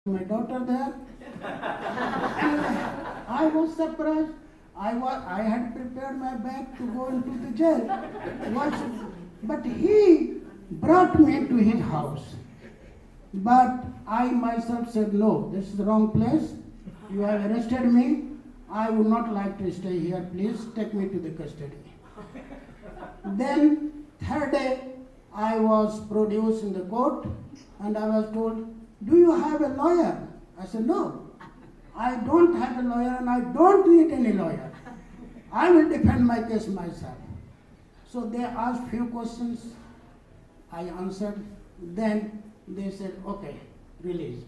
My daughter there. And I was surprised. I had prepared my bag to go into the jail. But he brought me to his house. But I myself said, no, this is the wrong place. You have arrested me. I would not like to stay here. Please take me to the custody. Then, third day, I was produced in the court and I was told, do you have a lawyer? I said, no, I don't have a lawyer and I don't need any lawyer. I will defend my case myself. So they asked few questions. I answered. Then they said, okay, released.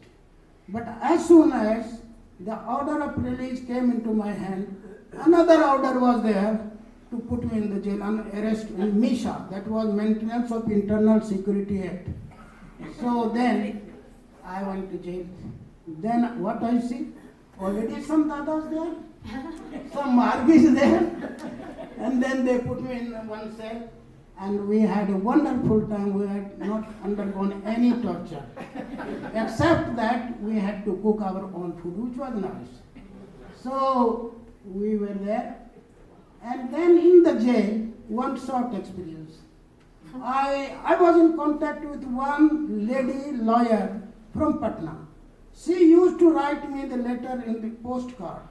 But as soon as the order of release came into my hand, another order was there to put me in the jail and arrest in MISA, that was Maintenance of Internal Security Act. So then I went to jail. Then what I see? Already some dadas there, some margis there, and then they put me in one cell, and we had a wonderful time. We had not undergone any torture, except that we had to cook our own food, which was nice. So we were there, and then in the jail, one short experience. I was in contact with one lady lawyer from Patna. She used to write me the letter in the postcard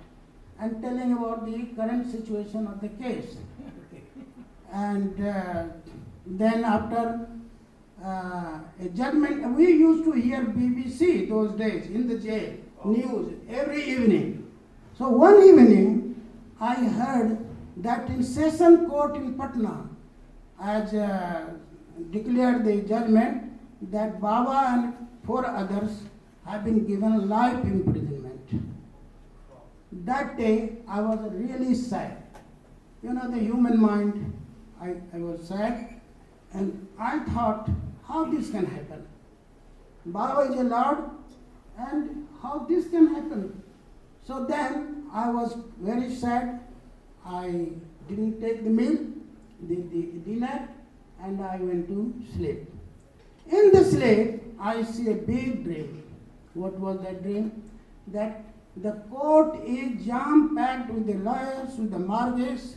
and telling about the current situation of the case. And then after a judgment, we used to hear BBC those days in the jail, news every evening. So one evening, I heard that in session court in Patna, as declared the judgment that Baba and 4 others have been given life imprisonment. That day I was really sad. You know, the human mind, I was sad, and I thought how this can happen. Baba is allowed, and how this can happen. So then I was very sad. I didn't take the meal, the dinner, and I went to sleep. In the sleep, I see a big dream. What was that dream? That the court is jam-packed with the lawyers, with the marges,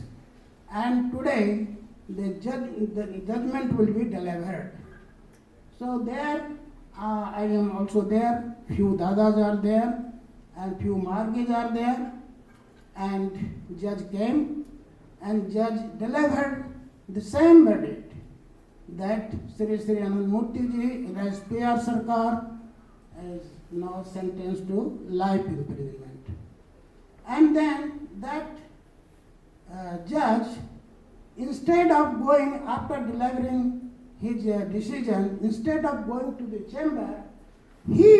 and today the judgment will be delivered. So there, I am also there. Few dadas are there, and few marges are there, and judge came, and judge delivered the same verdict that Sri Anand Murthy ji, as PR Sarkar, is now sentenced to life imprisonment. And then that judge, instead of going after delivering his decision, instead of going to the chamber, he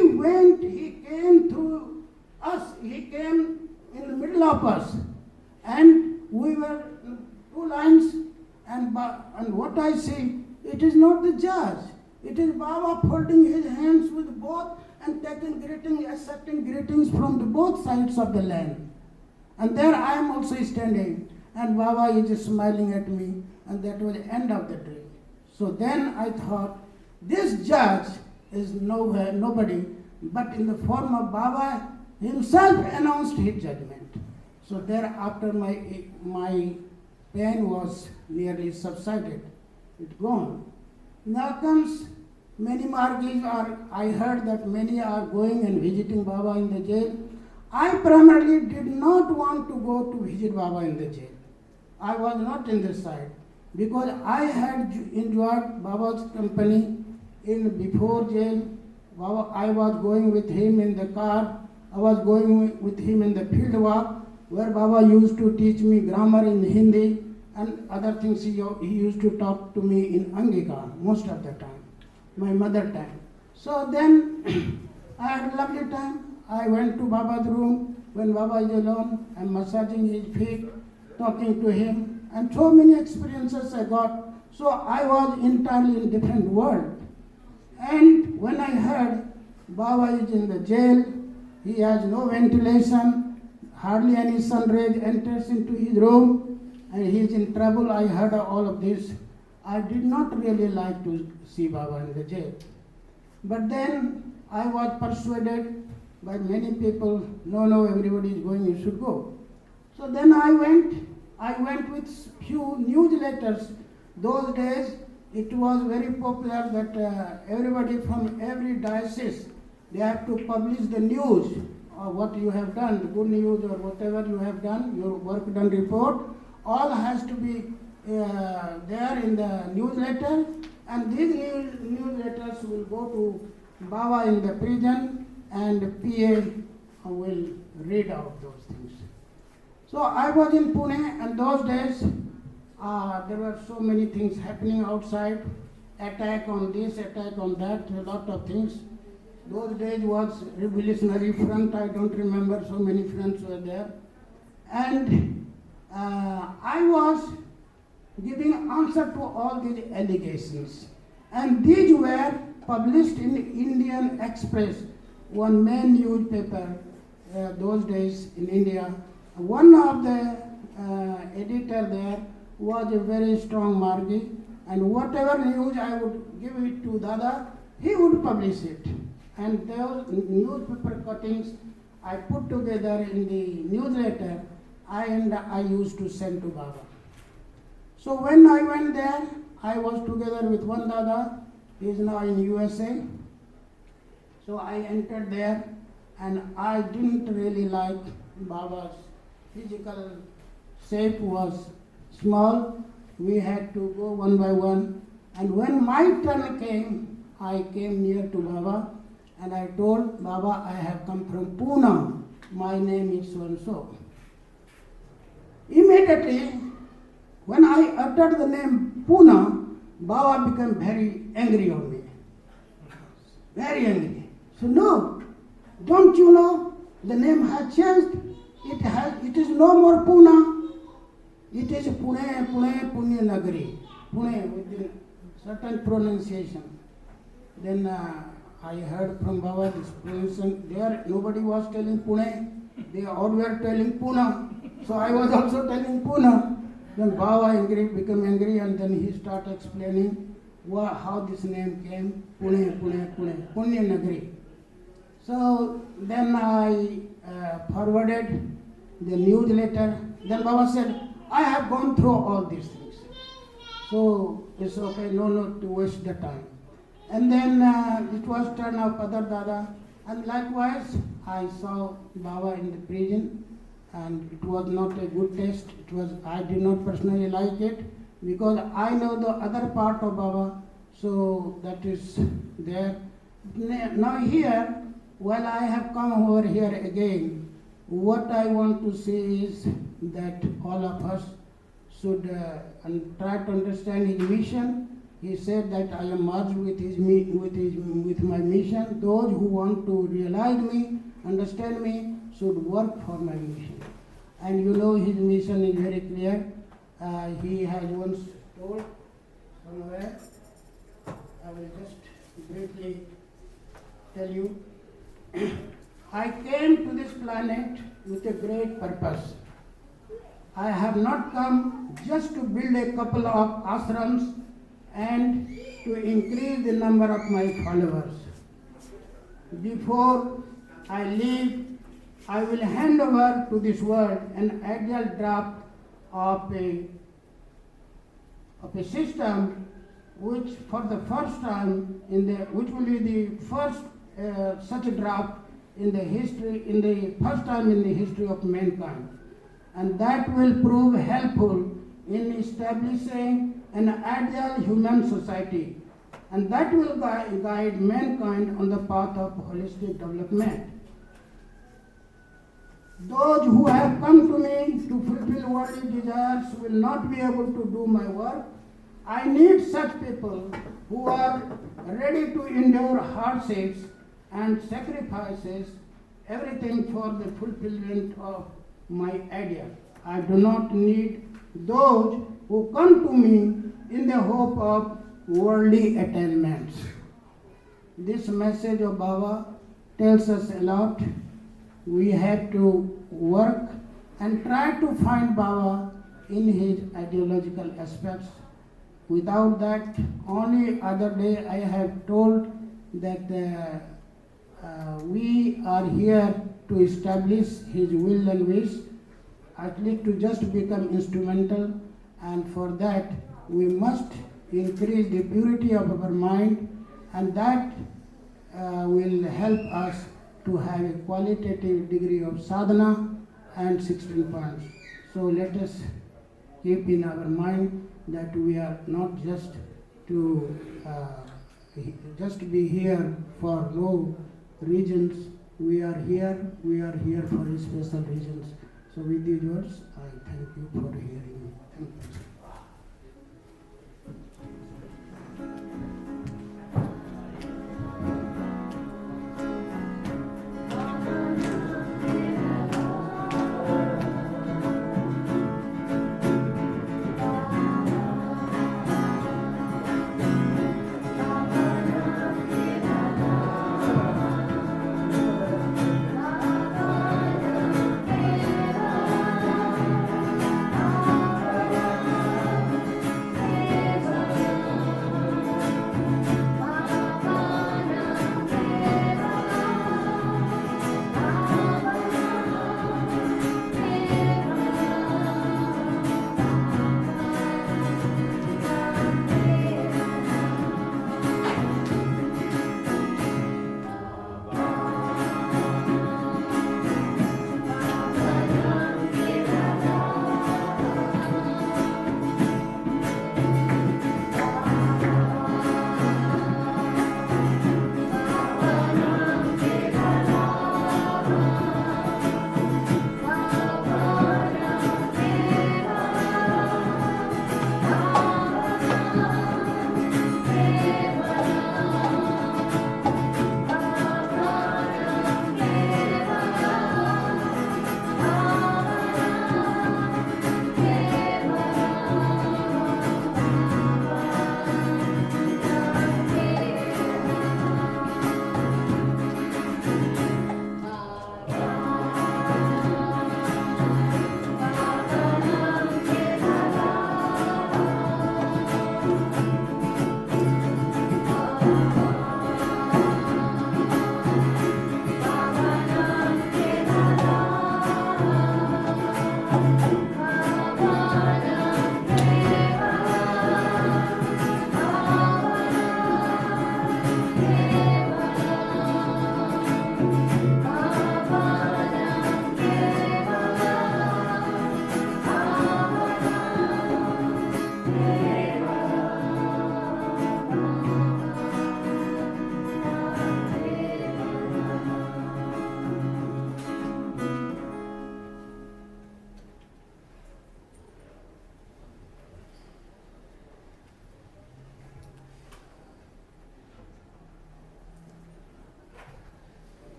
came through us, he came in the middle of us, and we were 2 lines, and what I see, it is not the judge, it is Baba folding his hands with both and taking greetings, accepting greetings from the both sides of the land. And there I am also standing, and Baba is just smiling at me, and that was the end of the dream. So then I thought, this judge is nobody, but in the form of Baba himself announced his judgment. So thereafter my pain was nearly subsided. It's gone. Now comes many margis I heard that many are going and visiting Baba in the jail. I primarily did not want to go to visit Baba in the jail. I was not in this side because I had enjoyed Baba's company before jail. Baba, I was going with him in the car. I was going with him in the field walk where Baba used to teach me grammar in Hindi and other things. He used to talk to me in Angika most of the time, my mother tongue. So then I had a lovely time. I went to Baba's room when Baba is alone. I'm massaging his feet, talking to him, and so many experiences I got. So I was entirely in a different world. And when I heard Baba is in the jail, he has no ventilation, hardly any sun rays enters into his room, and he is in trouble. I heard all of this. I did not really like to see Baba in the jail. But then I was persuaded by many people, no, everybody is going, you should go. So then I went with few newsletters. Those days it was very popular that everybody from every diocese, they have to publish the news of what you have done, the good news or whatever you have done, your work done report, all has to be there in the newsletter, and these newsletters will go to Baba in the prison, and PA will read out those things. So I was in Pune, and those days there were so many things happening outside, attack on this, attack on that, a lot of things. Those days was revolutionary front, I don't remember, so many fronts were there. And I was giving answer to all these allegations. And these were published in Indian Express, one main newspaper those days in India. One of the editor there was a very strong Margi, and whatever news I would give it to Dada, he would publish it. And those newspaper cuttings I put together in the newsletter, and I used to send to Baba. So when I went there, I was together with one Dada, he is now in USA. So I entered there, and I didn't really like Baba's physical shape was small. We had to go one by one. And when my turn came, I came near to Baba, and I told Baba, I have come from Pune. My name is so-and-so. Immediately, when I uttered the name Pune, Baba became very angry on me. Very angry. So no, don't you know the name has changed? It is no more Pune. It is Pune, Punya Nagari. Pune with a certain pronunciation. Then I heard from Baba this pronunciation. There nobody was telling Pune. They all were telling Pune. So I was also telling Pune. Then Baba became angry, and then he started explaining how this name came. Punya Nagari. So then I forwarded the newsletter. Then Baba said, I have gone through all these things. So it's okay, no to waste the time. And then it was turned up other Dada. And likewise, I saw Baba in the prison, and it was not a good taste. I did not personally like it, because I know the other part of Baba, so that is there. Now here, while I have come over here again, what I want to say is that all of us should try to understand his mission. He said that I am merged with my mission. Those who want to realize me, understand me, should work for my mission. And you know his mission is very clear. He has once told somewhere, I will just briefly tell you. I came to this planet with a great purpose. I have not come just to build a couple of ashrams and to increase the number of my followers. Before I leave, I will hand over to this world an ideal draft of a system which for the first time which will be the first such a draft first time in the history of mankind. And that will prove helpful in establishing an ideal human society. And that will guide mankind on the path of holistic development. Those who have come to me to fulfill worldly desires will not be able to do my work. I need such people who are ready to endure hardships and sacrifices, everything for the fulfillment of my ideal. I do not need those who come to me in the hope of worldly attainments. This message of Baba tells us a lot. We have to work and try to find Baba in his ideological aspects. Without that, only other day I have told that we are here to establish His will and wish, at least to just become instrumental, and for that we must increase the purity of our mind, and that will help us to have a qualitative degree of sadhana and 16 points. So let us keep in our mind that we are not just to be here for no reasons. We are here for special reasons. So with these words, I thank you for hearing me. Thank you.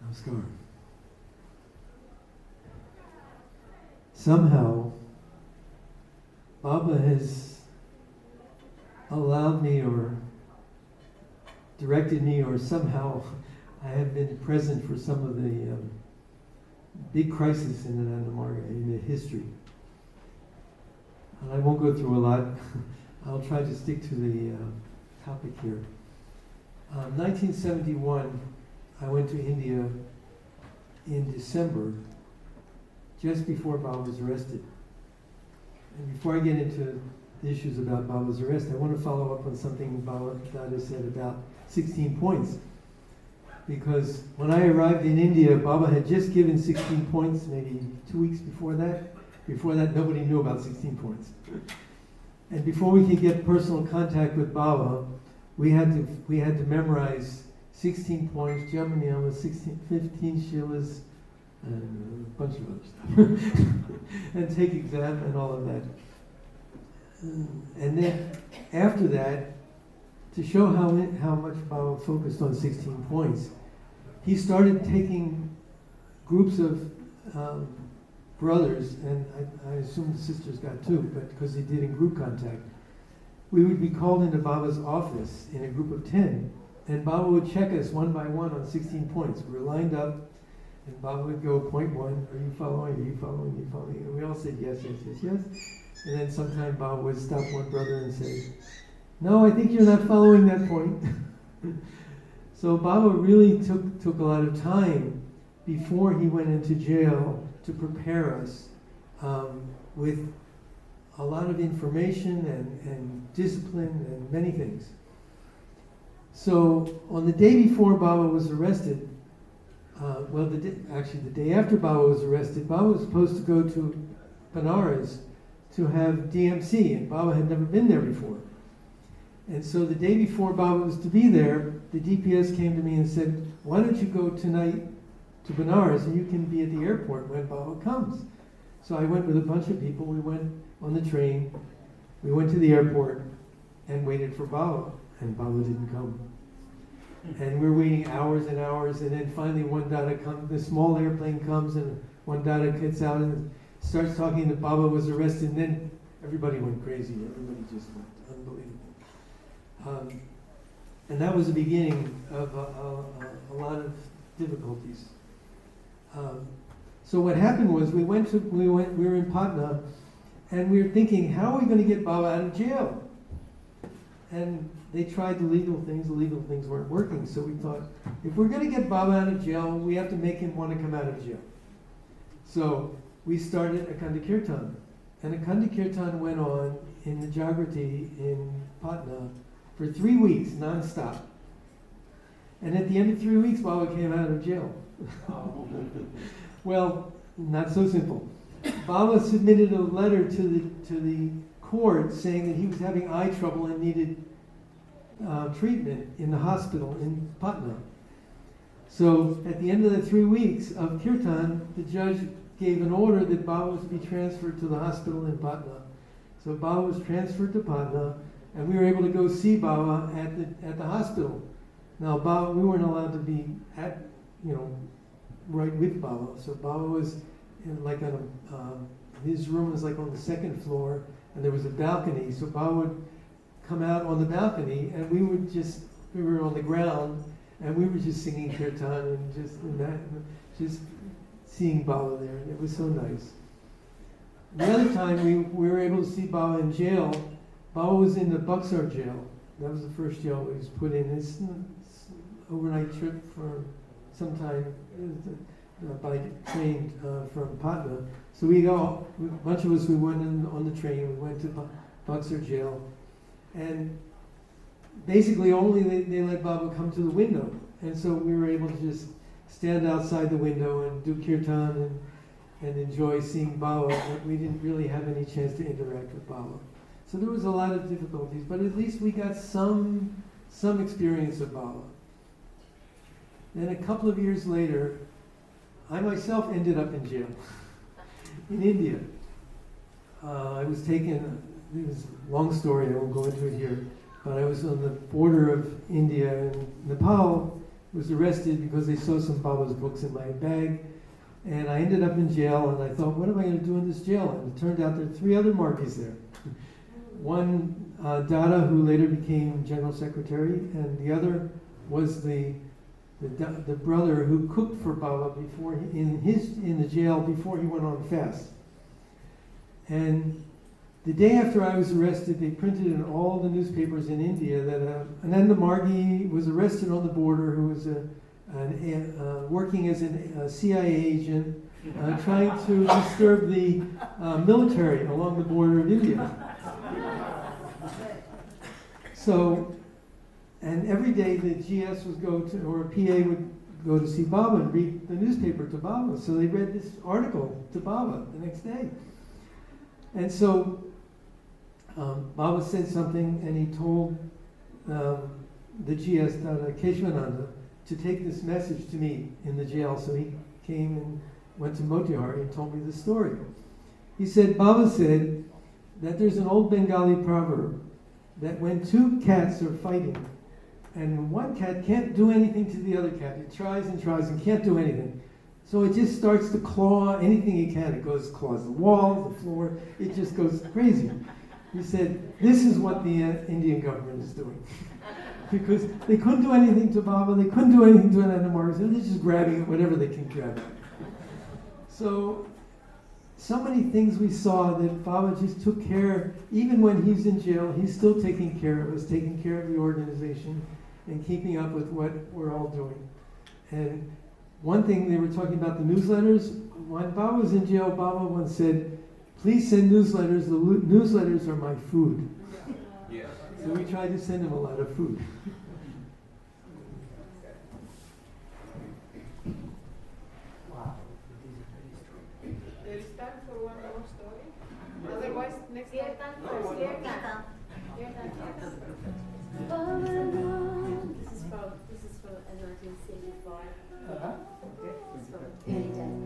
Namaskar. Somehow, Baba has allowed me or directed me, or somehow I have been present for some of the big crises in Ananda Marga, in the history. And I won't go through a lot. I'll try to stick to the topic here. 1971, I went to India in December, just before Baba was arrested. And before I get into the issues about Baba's arrest, I want to follow up on something Baba Dada said about 16 points. Because when I arrived in India, Baba had just given 16 points, maybe 2 weeks before that. Before that, nobody knew about 16 points. And before we could get personal contact with Baba, we had to memorize 16 points, Jamaniyama, 15 Shilas, and a bunch of other stuff. And take exam and all of that. And then after that, to show how much Baba focused on 16 points, he started taking groups of brothers, and I assume the sisters got too, but because he did in group contact. We would be called into Baba's office in a group of 10, and Baba would check us one by one on 16 points. We were lined up, and Baba would go, point 1, are you following, are you following, are you following? And we all said yes, yes, yes, yes. And then sometime Baba would stop one brother and say, No, I think you're not following that point. So Baba really took a lot of time before he went into jail to prepare us with a lot of information and discipline and many things. So on the day before Baba was arrested, the day after Baba was arrested, Baba was supposed to go to Benares to have DMC, and Baba had never been there before. And so the day before Baba was to be there, the DPS came to me and said, why don't you go tonight to Benares and you can be at the airport when Baba comes. So I went with a bunch of people. We went on the train, we went to the airport and waited for Baba, and Baba didn't come. And we're waiting hours and hours, and then finally one Dada comes, the small airplane comes, and one Dada gets out and starts talking that Baba was arrested, and then everybody went crazy. Everybody just went unbelievable. And that was the beginning of a lot of difficulties. So what happened was we were in Patna, and we were thinking, how are we going to get Baba out of jail? And they tried the legal things weren't working. So we thought, if we're going to get Baba out of jail, we have to make him want to come out of jail. So we started Akhanda Kirtan. And Akhanda Kirtan went on in the Jagrati in Patna for 3 weeks, non-stop. And at the end of 3 weeks, Baba came out of jail. Well, not so simple. Baba submitted a letter to the court saying that he was having eye trouble and needed treatment in the hospital in Patna. So at the end of the 3 weeks of Kirtan, the judge gave an order that Baba was to be transferred to the hospital in Patna. So Baba was transferred to Patna, and we were able to go see Baba at the hospital. Now Baba, we weren't allowed to be right with Baba. So Baba was his room was like on the second floor, and there was a balcony. So Baba would come out on the balcony, and we were on the ground, and we were just singing kirtan and just seeing Baba there. And it was so nice. The other time we were able to see Baba in jail. Baba was in the Buxar jail. That was the first jail he was put in. It's overnight trip for some time by train from Patna. So a bunch of us, we went in on the train. We went to Buxar jail, and basically only they let Baba come to the window, and so we were able to just stand outside the window and do kirtan and enjoy seeing Baba, but we didn't really have any chance to interact with Baba. So there was a lot of difficulties, but at least we got some experience of Baba. Then a couple of years later, I myself ended up in jail in India. I was taken, it was a long story, I won't go into it here, but I was on the border of India and Nepal, was arrested because they saw some Baba's books in my bag, and I ended up in jail, and I thought, what am I going to do in this jail? And it turned out there were 3 other Margis there. One Dada, who later became General Secretary, and the other was the brother who cooked for Baba before in the jail before he went on fast. And the day after I was arrested, they printed in all the newspapers in India that Ananda Margi was arrested on the border, who was working as a CIA agent, trying to disturb the military along the border of India. So, and every day the GS would go to, or a PA would go to see Baba and read the newspaper to Baba. So they read this article to Baba the next day. And so Baba said something, and he told the GS, Keshavananda, to take this message to me in the jail. So he came and went to Motihari and told me the story. He said, Baba said that there's an old Bengali proverb that when 2 cats are fighting, and one cat can't do anything to the other cat, it tries and tries and can't do anything. So it just starts to claw anything it can. It claws the wall, the floor, it just goes crazy. He said, this is what the Indian government is doing. Because they couldn't do anything to Baba, they couldn't do anything to Ananda Margi, so they're just grabbing at whatever they can grab at. So so many things we saw that Baba just took care, even when he's in jail, he's still taking care of us, taking care of the organization, and keeping up with what we're all doing. And one thing, they were talking about the newsletters. When Baba was in jail, Baba once said, please send newsletters, the newsletters are my food. Yeah. So we tried to send him a lot of food. There is time for one more story. Otherwise, next time. This is from 1974. This is from Very Jazz.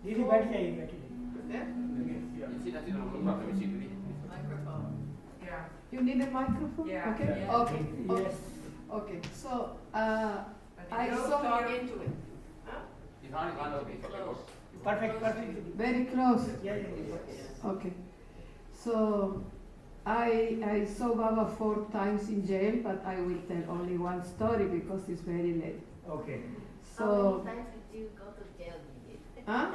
दीदी बैठ जाइए बैठिए Microphone. Yeah. You need a microphone? Yeah. Okay. Yeah. Okay. Okay. Yes. Okay. So, I I don't saw talk into it. Perfect दीदी very close. yeah. Okay. So, I saw Baba 4 times in jail, but I will tell only one story because it's very late. Okay. So, How many times did you go to jail, Didi? huh?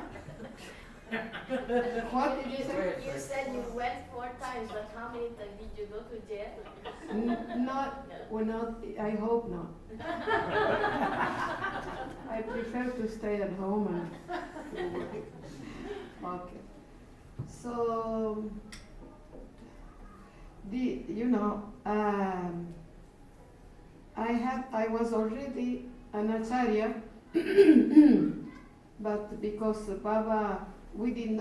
What did you say? You said you went 4 times, but how many times did you go to jail? Not, well, not, I hope not. I prefer to stay at home and work. Okay. So, I was already an acharya, but because Baba,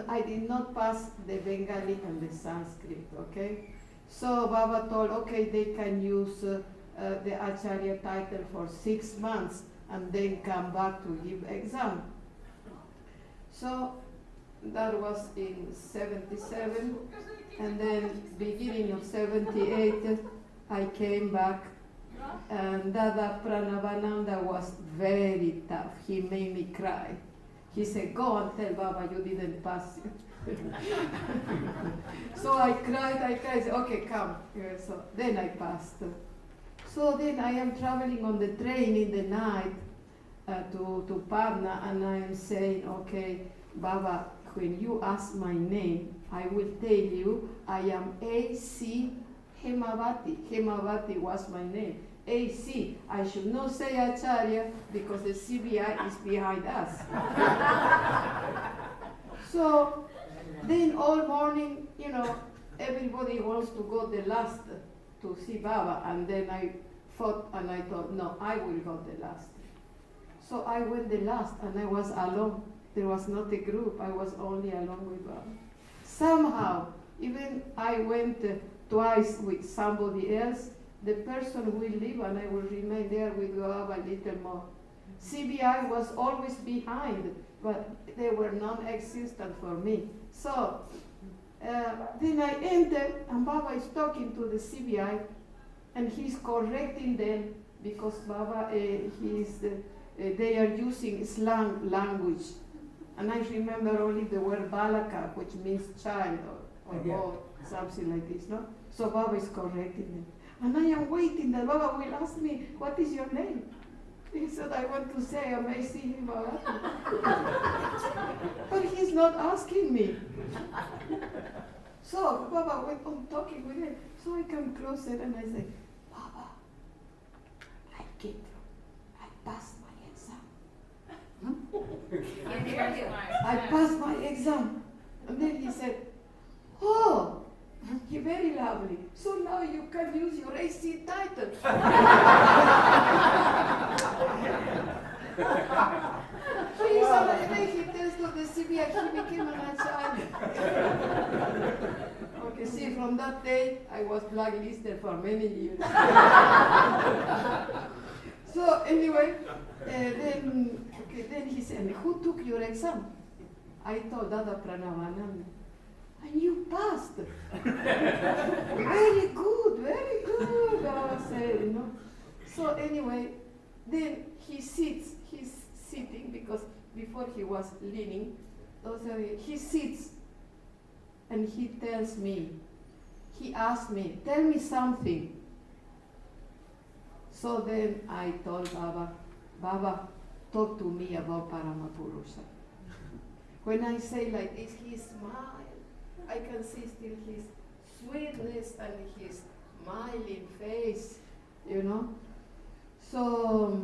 I did not pass the Bengali and the Sanskrit, okay? So Baba told, okay, they can use the acharya title for 6 months and then come back to give exam. So that was in 77, and then beginning of 78, I came back, and Dada Pranavananda was very tough. He made me cry. He said, go and tell Baba you didn't pass. So I cried, I said, okay, come. So then I passed. So then I am traveling on the train in the night to Patna, and I am saying, okay, Baba, when you ask my name, I will tell you I am A.C. Hemavati. Hemavati was my name. A.C. I should not say Acharya because the CBI is behind us. So then all morning, everybody wants to go the last to see Baba, and then I fought and I thought, no, I will go the last. So I went the last, and I was alone. There was not a group, I was only alone with Baba. Somehow, even I went twice with somebody else, the person will leave and I will remain there with Baba a little more. CBI was always behind, but they were non-existent for me. So then I entered, and Baba is talking to the CBI, and he's correcting them because Baba, they are using slang language. And I remember only the word balaka, which means child or boy, something like this, no? So Baba is correcting them. And I am waiting that Baba will ask me, what is your name? He said, I want to say, I may see him Baba. But he's not asking me. So Baba went on talking with him. So I come closer and I say, Baba, I came from, I passed my exam. I passed my exam. And then he said, oh, you're very lovely. So now you can use your AC title. So he tells to the CBI, he became an child. Okay, see, from that day, I was blacklisted for many years. So anyway, then he said, who took your exam? I told Dada Pranavananda. And you passed. Very good, Baba said, you know. So anyway, then he's sitting because before he was leaning, he sits and he tells me, he asked me, tell me something. So then I told Baba, talk to me about Paramapurusha. When I say like this, he smiles. I can see still his sweetness and his smiling face, you know. So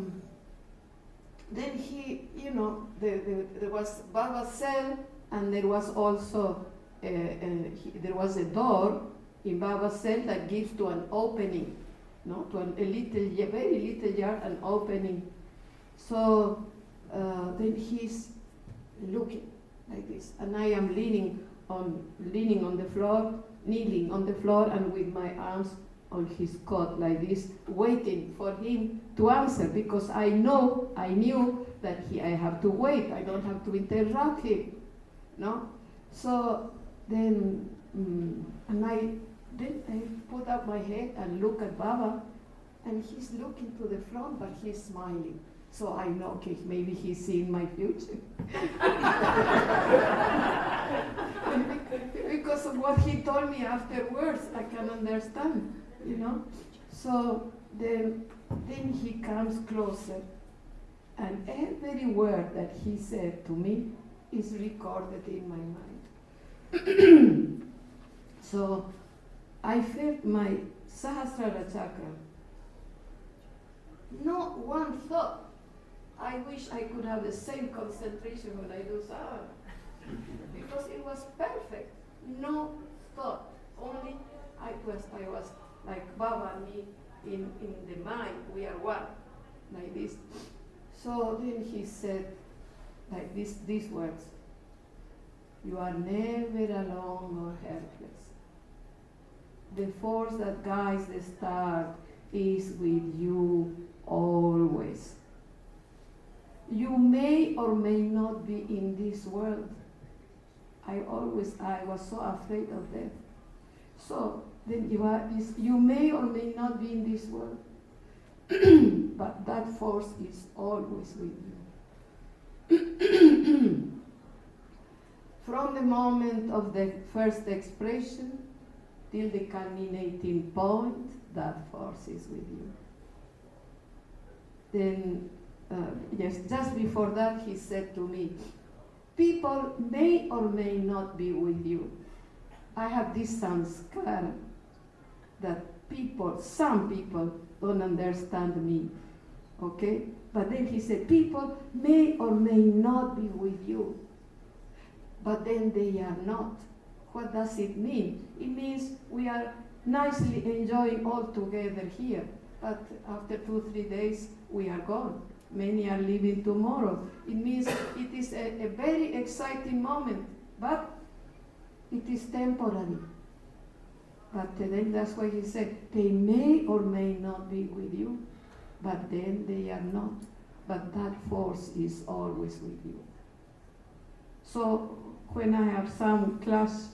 then he, you know, there was Baba's cell, and there was also there was a door in Baba's cell that gives to an opening, no, to a very little yard, an opening. So then he's looking like this, and I am kneeling on the floor, and with my arms on his cot like this, waiting for him to answer, because I knew that I have to wait. I don't have to interrupt him, no. So then, I put up my head and look at Baba, and he's looking to the front, but he's smiling. So I know, okay, maybe he's seeing my future. Because of what he told me afterwards, I can understand, you know. So then he comes closer, and every word that he said to me is recorded in my mind. So I felt my Sahasrara chakra. Not one thought. I wish I could have the same concentration when I do Sahara, because it was perfect. No thought. Only I was like Baba and me in the mind. We are one, like this. So then he said, like these words: you are never alone or helpless. The force that guides the star is with you always. You may or may not be in this world. I was so afraid of death. So then you may or may not be in this world, but that force is always with you. From the moment of the first expression till the culminating point, that force is with you. Then, just before that, he said to me, people may or may not be with you. I have this sanskara that some people don't understand me, okay? But then he said, people may or may not be with you, but then they are not. What does it mean? It means we are nicely enjoying all together here. But after 2-3 days, we are gone. Many are leaving tomorrow. It means it is a very exciting moment, but it is temporary. But then that's why he said, they may or may not be with you, but then they are not. But that force is always with you. So when I have some class,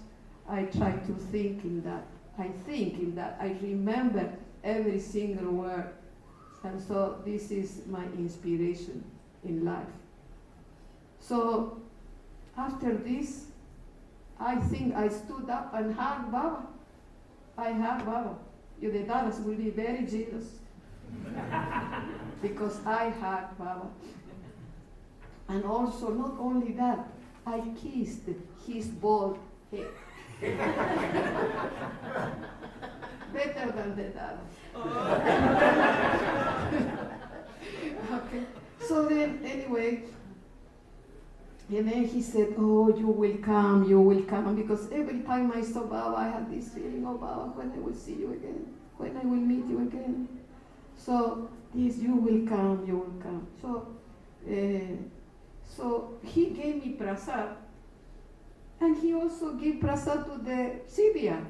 I try to think in that. I think in that. I remember every single word. And so this is my inspiration in life. So after this, I think I stood up and hugged Baba. I hugged Baba. You, the Dallas will be very jealous. Because I hugged Baba. And also, not only that, I kissed his bald head. Better than the Dallas. Okay. So then, anyway, and then he said, oh, you will come, because every time I saw Baba, I had this feeling, oh, Baba, when I will see you again, when I will meet you again. So, this, you will come. So he gave me prasad, and he also gave prasad to the CBI.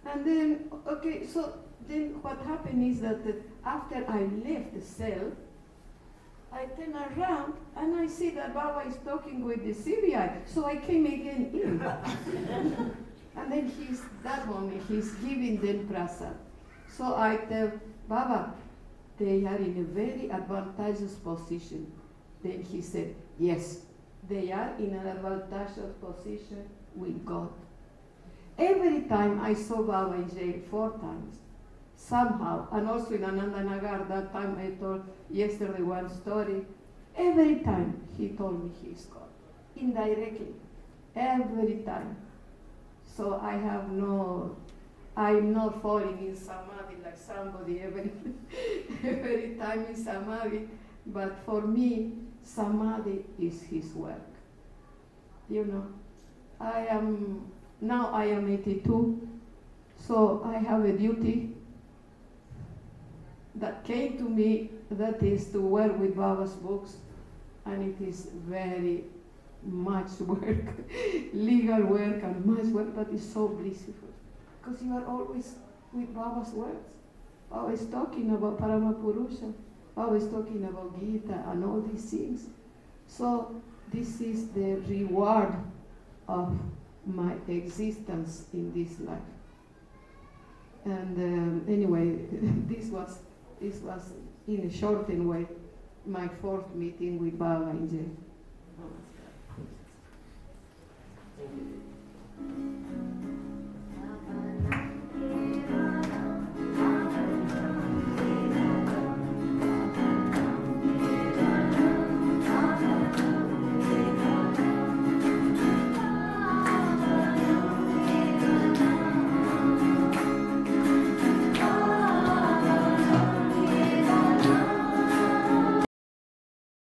And then, okay, so then what happened is that after I left the cell, I turn around and I see that Baba is talking with the CBI. So I came again in. And then that moment, he's giving them prasad. So I tell Baba, they are in a very advantageous position. Then he said, yes, they are in an advantageous position with God. Every time I saw Baba in jail 4 times, somehow, and also in Anandanagar, that time I told yesterday one story, every time he told me he is God, indirectly, every time. So I'm not falling in samadhi like somebody every time in samadhi, but for me, samadhi is his work. You know, I am 82, so I have a duty that came to me, that is to work with Baba's books, and it is very much work, legal work and much work, but it's so blissful, because you are always with Baba's words. Baba is talking about Paramapurusha, Baba is talking about Gita and all these things. So this is the reward of my existence in this life. And anyway, this was in a shortened way my 4th meeting with Baba in jail.